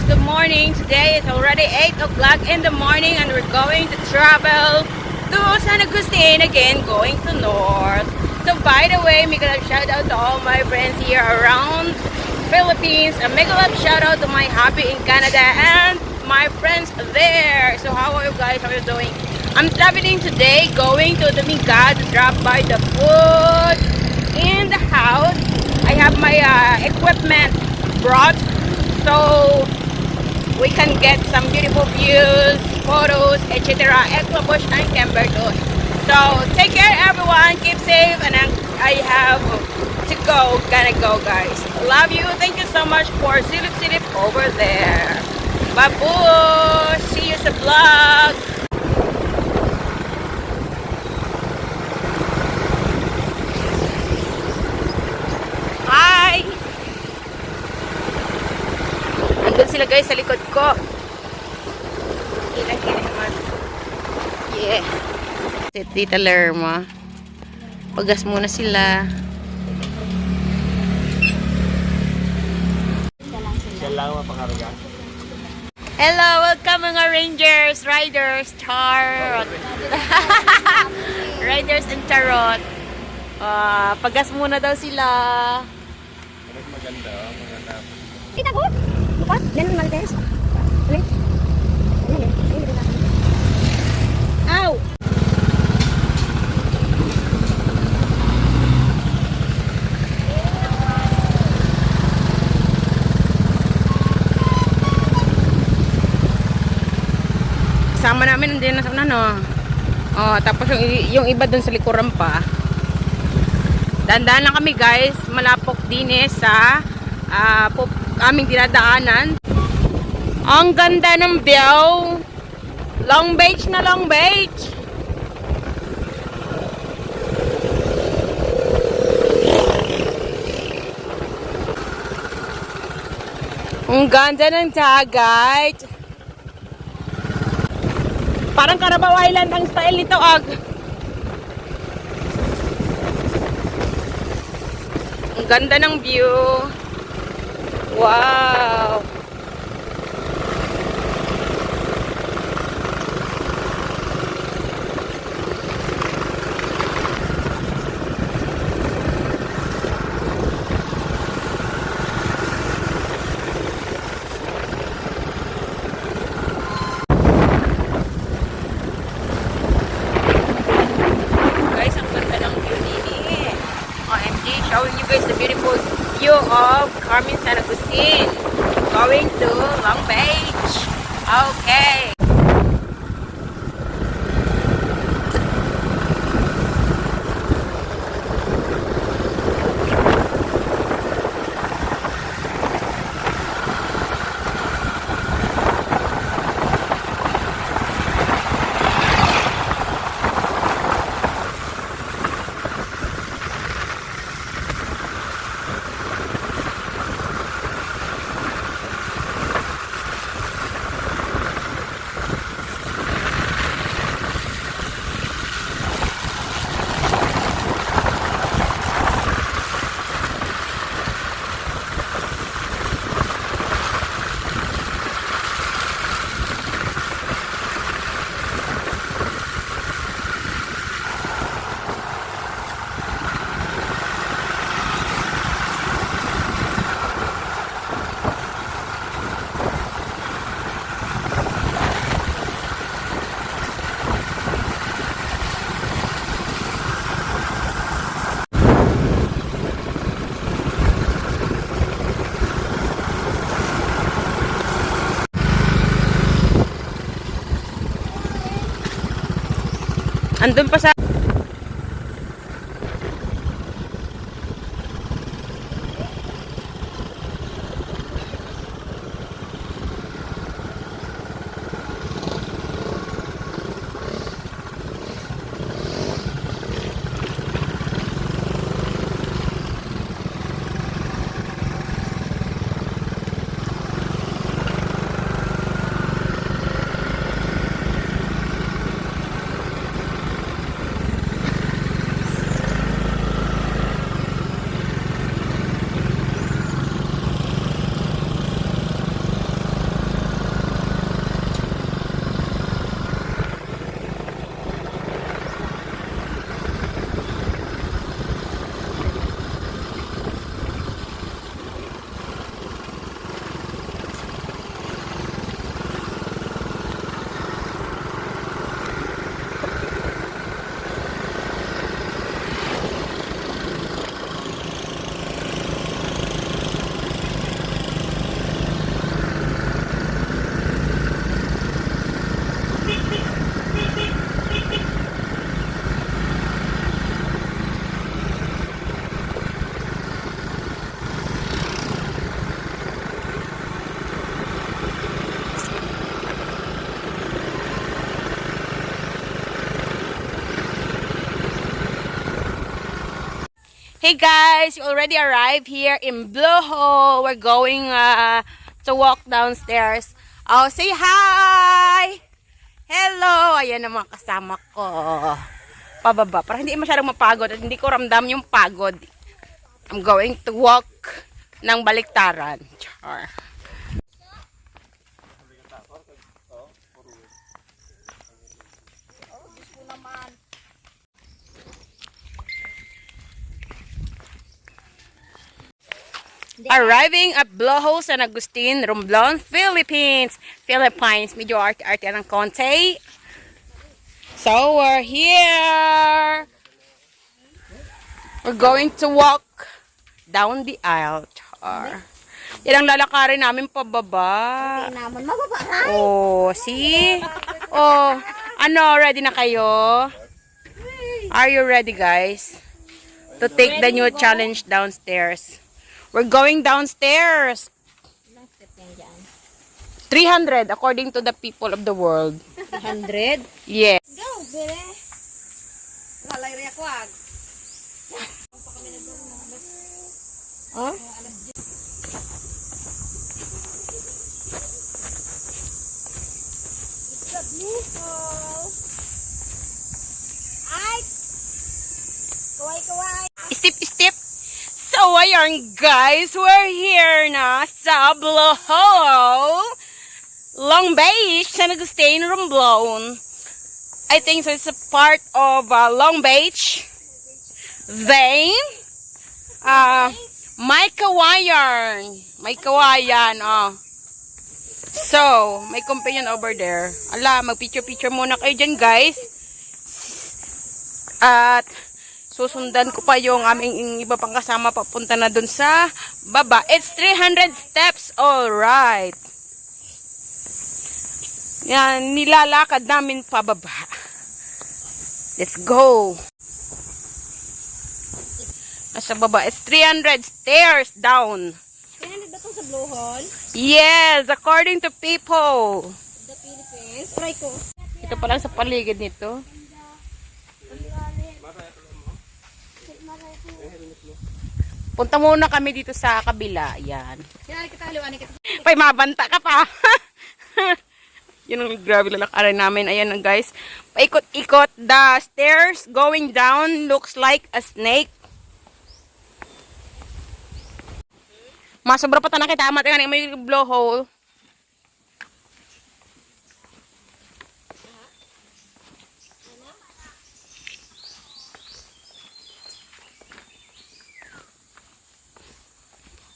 good morning. Today is already 8 o'clock in the morning and we're going to travel to San Agustin again, going to North. So by the way, make a shout out to all my friends here around Philippines. A mega love shout out to my hubby in Canada and my friends there. So how are you guys? How are you doing? I'm traveling today, going to Dominica to drop by the food in the house. I have my equipment brought so we can get some beautiful views, photos, etc. at Labush and Camberton. So take care everyone, keep safe, and I have to go, gonna go guys. Love you, thank you so much for silip over there. Babush, see you sa vlog. Hi! Andun sila guys sa likod ko. Kita naman. Yeah. Si Tita Lerma. Pagas muna sila. Siya lang mapangarga. Hello, welcome mga Rangers, Riders, Tarot. Riders and Tarot. Pagas muna daw sila. Maganda, maganda. Kita ko? Bukas? Ganun Maltese? Ulit? Ow! Kasama namin nandiyan na sa ano. Oh, tapos yung iba dun sa likuran pa. Dandaan lang kami guys, malapok din sa aming dinadaanan. Ang ganda ng view. Long Beach na Long Beach. Ang ganda ng dagat. Parang Carabao Island ang style nito, ag. Ang ganda ng view. Wow. Guys, ang ganda ng view nini. OMG, showing you guys the beautiful view of Carmen San Agustin. Going to Long Beach. Okay. Andun pa sa Hey guys, you already arrived here in Blue Hole. We're going to walk downstairs. Oh, say hi! Hello! Ayan ang mga kasama ko. Pababa. Para hindi masyadong mapagod at hindi ko ramdam yung pagod. I'm going to walk ng baliktaran. Char. Arriving at Blue Hole, San Agustin, Romblon, Philippines. Medyo arte-arte ng konti. So, we're here. We're going to walk down the aisle. Char. Yan ang lalakarin namin pababa. Naman, mababa ka. Oh, see? Oh, ano, ready na kayo? Are you ready, guys? To take the new challenge downstairs. We're going downstairs. 300 according to the people of the world. 100? Yes. Go, bere. Lalay rin ako, ag. Oh? It's a beautiful. Ay! Kaway-kaway. Step. So, ayan guys, we're here na sa Blue Hole, Long Beach, San Agustin, Romblon. I think so it's a part of Long Beach. Then, may kawayan, oh. So, may companion over there. Ala, mag-picture muna kayo dyan, guys. At, susundan ko pa yung aming iba pang kasama papunta na dun sa baba. It's 300 steps, alright. Yan, nilalakad namin pababa. Let's go. Nasa baba, it's 300 stairs down. Kaya ba ito sa Blue Hole? Yes, according to people. The Philippines. Try ko. Ito pa lang sa paligid nito. Punta muna kami dito sa kabila. Yan. Kaya kita haliwanin kita. Pay, mabanta ka pa. Yun ang grabe lalakarin namin. Ayan na guys. Paikot-ikot. The stairs going down looks like a snake. Masobra pa ta nakita. Mati nga may blowhole.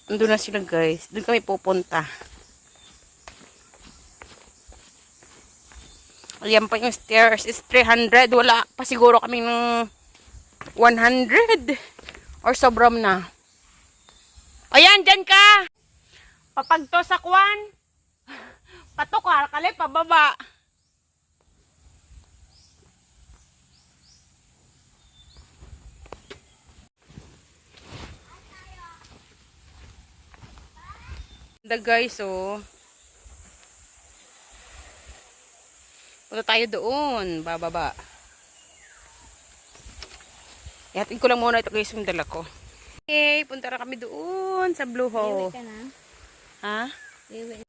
Andun na sila guys. Doon kami pupunta. Ayan pa yung stairs. It's 300. Wala pa siguro kami ng 100. Or sobram na. Ayan, dyan ka! Papagto sa kwan. Patok ka. Kalay, pababa. The guys, oh. Punta tayo doon. Bababa. Ihatid ko lang muna ito guys yung dala ko. Okay, punta na kami doon sa Blue Hole. Iwi ka na. Ha? Iwi.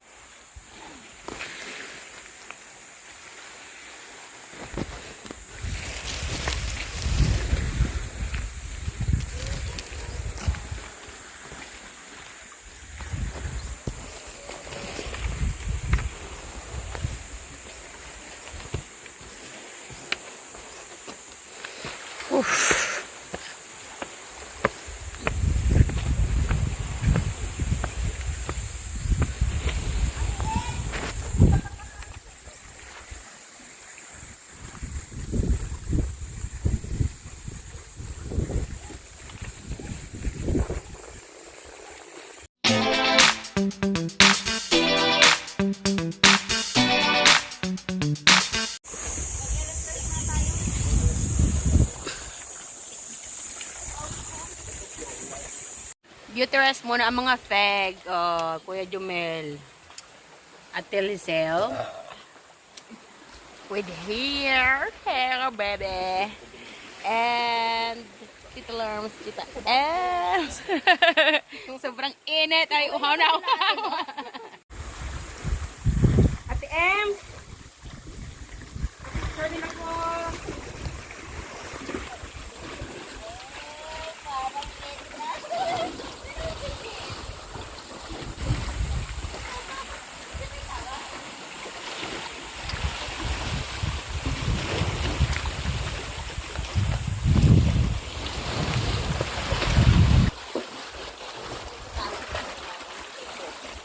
Beauty rest muna ang mga feg. Kuya Jumel. Ate Lizel. With hair, baby. And Tita Lerms, Tita Ems. Yung sobrang init ay uhaw na uhaw. Ate Ems. Sorry na po.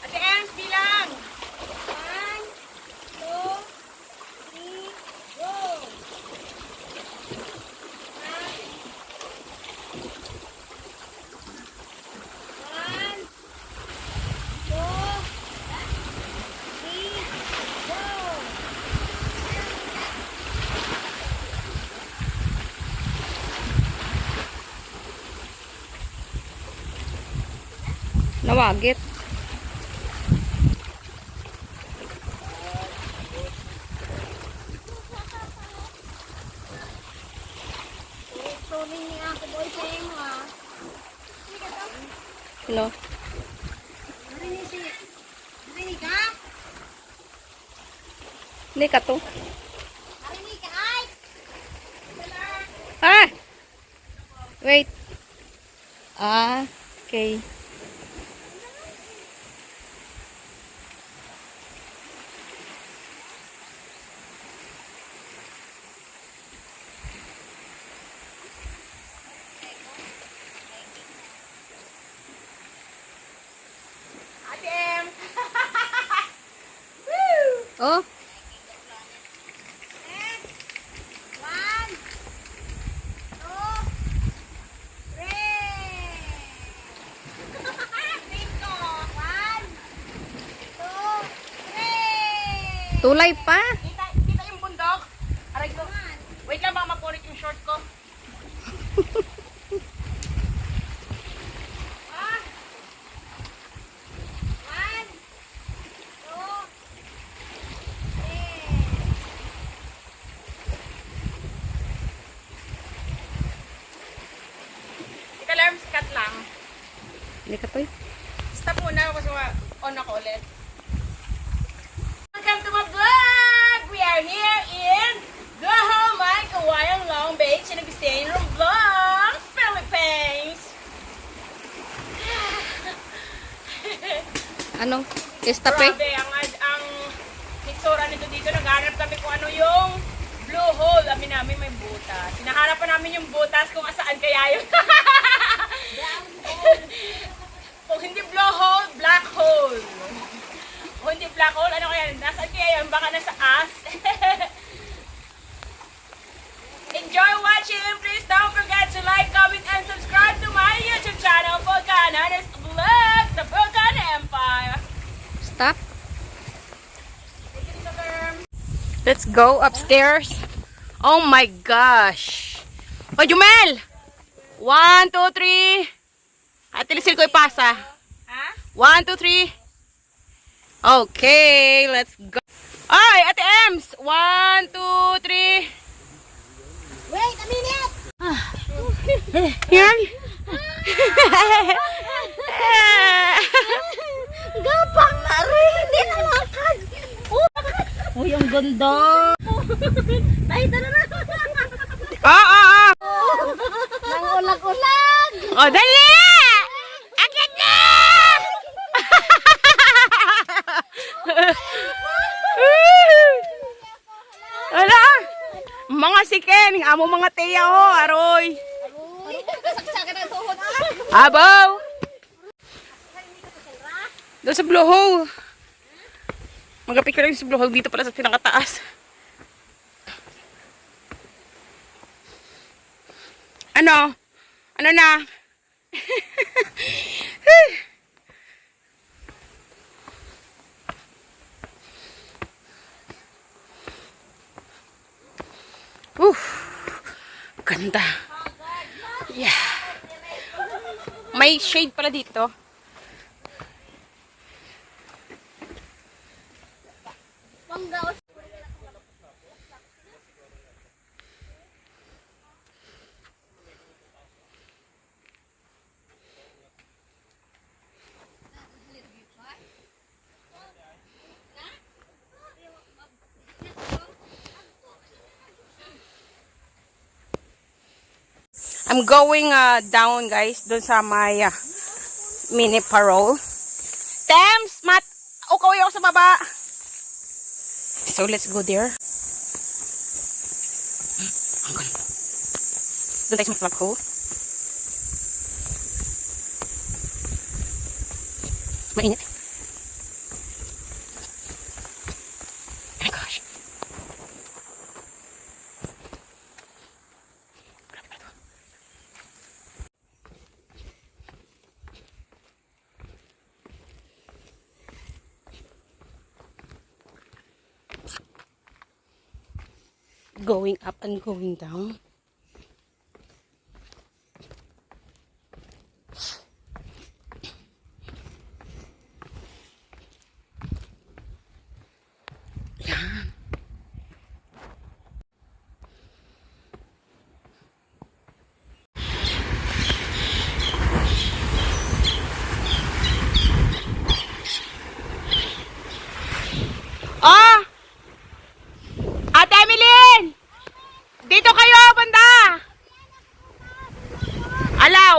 Ate Ems, bilang. 1, 2, 3, go. 1, 2, 3, go. Nawagit. Sorry ni ako boy sa imo ha. Hello. Narinig ka? Hindi ka to. Narinig ka ay? Ah! Wait. Ah, okay. Ate Em. Oh. 1, 2, 3. Dito. 1, 2, 3. Tulay pa. Kita yung bundok? Aray ko. Wait lang, baka mapulit yung short ko. Ah. 1, 2, 3. Ika Lerms, cut lang. Hindi ka to eh. Stop muna kasi on ako ulit. Welcome to my vlog! We are here in Gahomay, Kawayan, Long Beach, in Agustin Romblon, Philippines. Ano? Stop eh? Grabe, ang hitsura nito dito. Naghanap kami kung ano yung blue hole. Amin namin may butas. Hinahanap pa namin yung butas kung saan kaya yun. Kung hindi blue hole, black hole. Kung hindi black hole, ano kaya? Nasaan kaya yan? Baka nasa ass. Enjoy watching. Please don't forget to like, comment, and subscribe to my YouTube channel, Volcano's Vlog, The Volcan Empire. Stop. Let's go upstairs. Oh my gosh. Oh, Jumel! 1, 2, 3. At tilisil ko ipasa. Ha? 1, 2, 3. Okay, let's go. Ay, Ate Ems! 1, 2, 3. Wait a minute! Yan. Gapang na rin! Hindi na lakad! Uy, ang ganda! Ay, tara na! Nang ulag-ulag! Oh, dali! Akit na! Ala! Mga siken, amo mga teya ho, aroy. Uy, kasaksakan ang tuhod! Abaw! Doon sa blue hole. Magapit ko lang sa blue hole dito pala sa pinakataas. Ano? Ano na? Ganda. Yeah. May shade pala dito. I'm going down, guys, dun sa may mini parole. Thames, ukaway ako sa baba. So, let's go there. Ang ganda. Doon tayo sa flag hole. Mainit. Oh my gosh. Grabe pa ito. Going up and going down. Yan. Ah! Ate Emeline! Dito kayo, banda! Ala,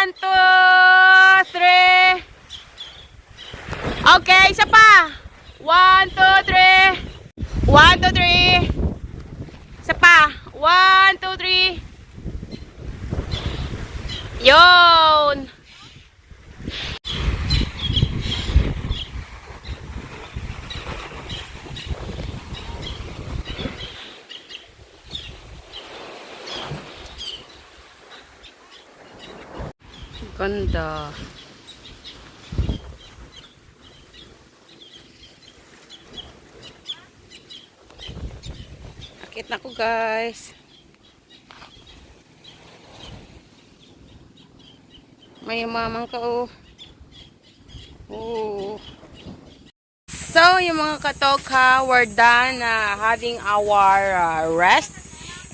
1, 2, 3. Okay, isa pa. 1, 2, 3. 1, 2, 3. Isa pa. 1, 2, 3. Yun. Ganda. Akit na ko, guys. May mamang ka, oh. Oh. So, yung mga katoka, we're done having our rest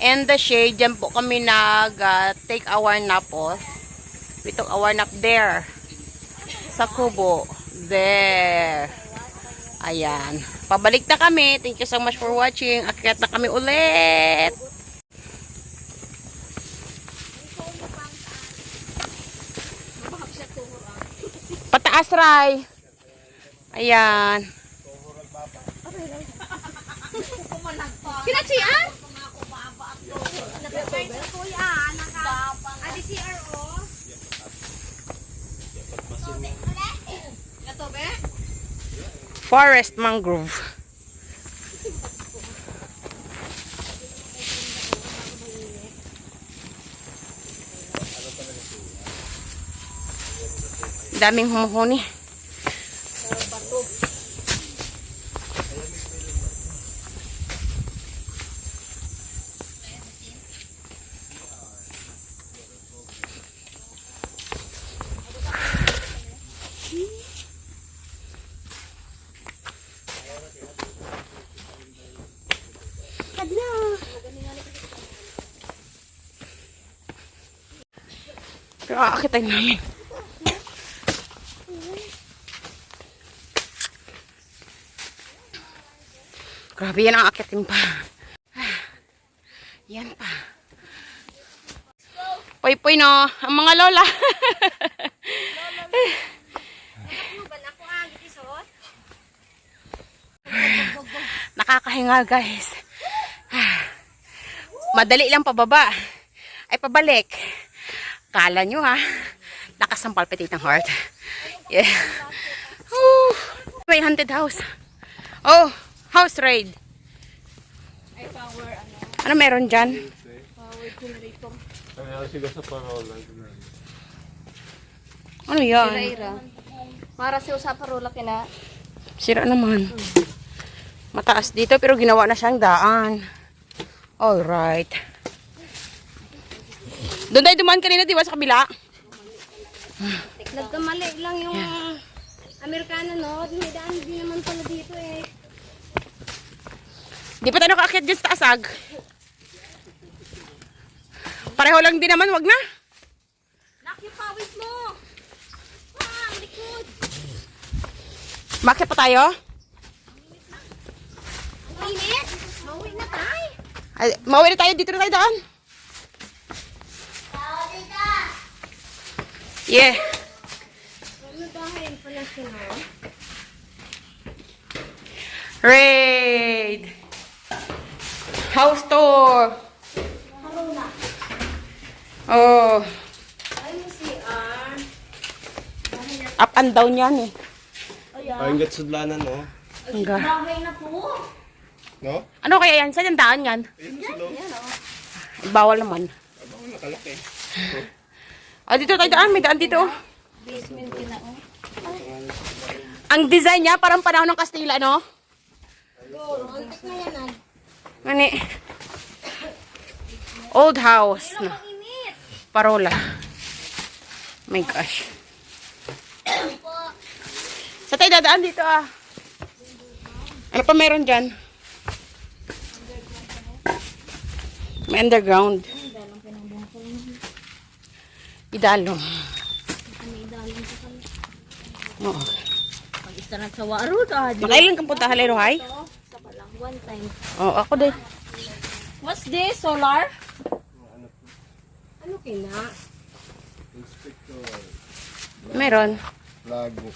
in the shade. Diyan po kami take our nap off. We took our nap there. Sa kubo. There. Ayan. Pabalik na kami. Thank you so much for watching. Akyat na kami ulit. Pataas, Ray. Ayan. Kinatsian? Forest mangrove. Daming humuhuni. Pero aakitin namin. Grabe, yan ang aakitin pa. Yan pa. Poy-poy, no? Ang mga lola. Nakakahinga, guys. Madali lang pababa. Ay, pabalik. Kala nyo, ha? Lakas ng palpitate ng heart. Yeah. Whew. May haunted house. Oh, house raid. Ano meron dyan? Ano sila sa parola? Ano yan? Sira. Para siya sa parola kina. Sira naman. Mataas dito pero ginawa na siyang daan. Alright. Doon tayo dumaan kanina, di ba, sa kabila? Nagkamali lang yung Amerikano, no? May daan din naman pala dito, eh. Di pa tayo nakaakyat dyan sa taasag. Pareho lang din naman, wag na. Nak, yung pawis mo! Ah, ang likod! Bakit pa tayo? Ang init! Mauwi na tayo! Ay, mauwi na tayo, dito na tayo daan. Yeah. Raid. House tour. Oh. Up and down yan eh. Ang gatsudlanan, no? Hangga. Bahay na po. No? Ano kaya yan? Saan yung daan yan? Ayun sa loob. Bawal naman. Abang nakalaki. Ah, dito tayo daan. May daan dito. Basement din na oh. Ang design niya parang panahon ng Kastila, no? Antik na yan ah. Mani. Old house. No? Init. Parola. My gosh. Sa tayo dadaan dito ah. Ano pa meron dyan? May underground. Idalong. Oo. Pag isa na sa waro ka. Makailan kang punta Halero High? Sa palang one time. Oo, ako din. What's this? Solar? Ano kina? Meron. Lago.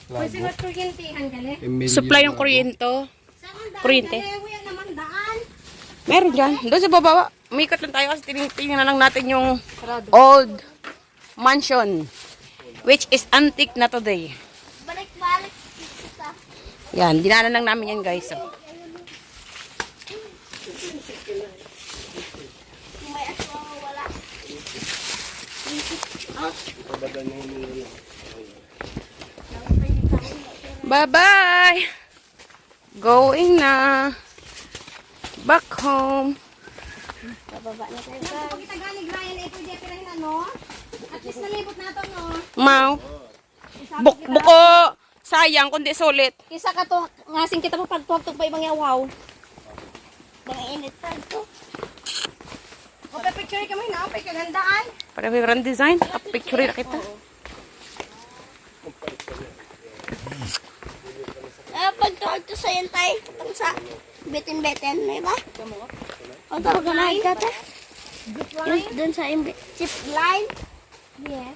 Kasi what kuryentihan ka ni? Supply ng kuryente. Saan ang daan? Kuryente. Kaya naman daan. Meron dyan. Doon sa baba. Umikot lang tayo kasi tingnan lang natin yung Sarado. old mansion. Which is antique na today. Balik-balik. Yan, dinaanan lang namin yan guys. So. May aswang wala. Pabadan yung mga Bye-bye! Going na. Back home. Bababa na tayo. Pag kita ganig Ryan, eh pwede pirahin ano? At least nalibot na to, no? Mau. Buko. Sayang, kundi sulit. Kisa ka to, ngasing kita pa pagtuwag pa ibang yawaw. Bang init pa ito. Magpa-picture kami na, pa'y kagandaan. Para may design. Picture na kita. Pagtuwag to sa yan tayo, itong sa bitin-bitin, may ba? O, tawag na ka ta? Doon sa chip line? Yes.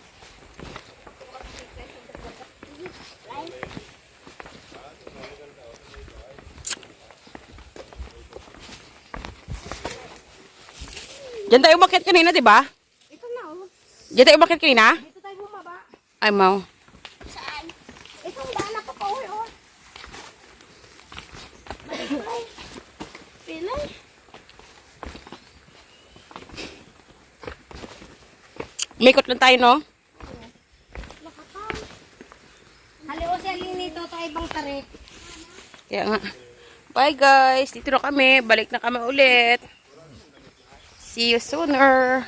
Diyan tayo umakyat kanina, di ba? Ito na, oh. Diyan tayo umakyat kanina? Dito tayo bumaba. Ay, mau. Saan? Itong daan na papauwi, oh. Pilay. Pilay. Umikot lang tayo, no? Nakakaw. Haliw siya linito to ibang tarik. Kaya nga. Bye, guys. Dito na kami. Balik na kami ulit. See you sooner.